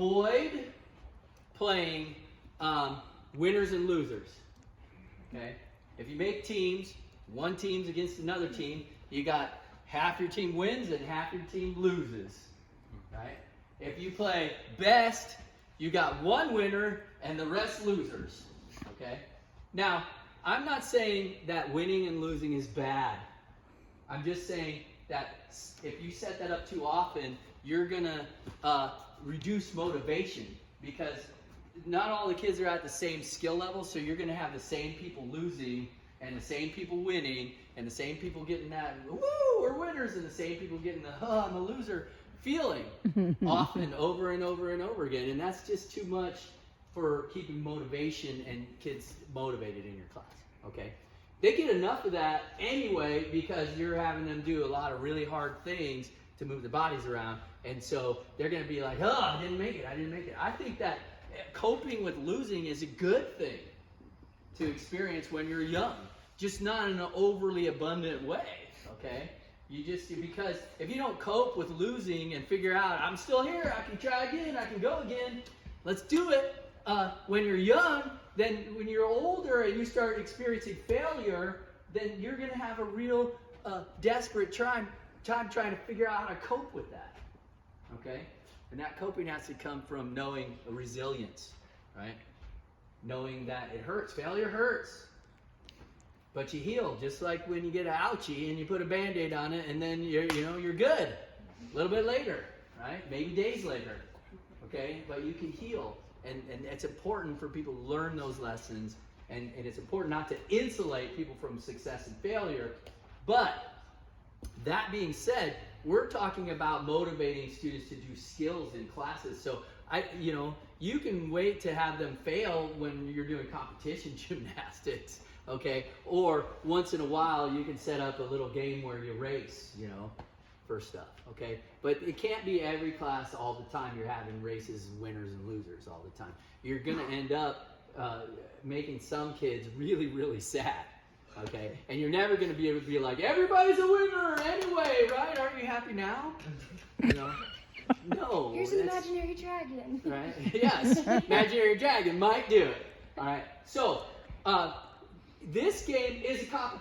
avoid playing winners and losers. Okay? If you make teams, one team's against another team, you got half your team wins and half your team loses. Right? If you play best, you got one winner and the rest losers. Okay? Now, I'm not saying that winning and losing is bad. I'm just saying that if you set that up too often, you're going to reduce motivation, because not all the kids are at the same skill level, so you're going to have the same people losing and the same people winning and the same people getting that, woo, we're winners, and the same people getting the, oh, I'm a loser feeling often over and over and over again. And that's just too much for keeping motivation and kids motivated in your class, okay? They get enough of that anyway because you're having them do a lot of really hard things to move their bodies around, and so they're going to be like, oh, I didn't make it. I think that coping with losing is a good thing to experience when you're young, just not in an overly abundant way, okay? Because if you don't cope with losing and figure out, I'm still here, I can try again, I can go again, let's do it. When you're young, then when you're older and you start experiencing failure, then you're going to have a real desperate time trying to figure out how to cope with that, okay? And that coping has to come from knowing a resilience, right? Knowing that it hurts. Failure hurts. But you heal, just like when you get an ouchie and you put a Band-Aid on it, and then you're good. A little bit later, right? Maybe days later, okay? But you can heal. And it's important for people to learn those lessons, and it's important not to insulate people from success and failure. But that being said, we're talking about motivating students to do skills in classes. So you can wait to have them fail when you're doing competition gymnastics, okay? Or once in a while you can set up a little game where you race, for stuff, okay? But it can't be every class all the time you're having races and winners and losers all the time. You're gonna end up making some kids really, really sad, okay? And you're never gonna be able to be like, everybody's a winner anyway, right? Aren't you happy now? No. Here's an imaginary dragon. Right? Yes, imaginary dragon might do it. All right. So, this game is a competition.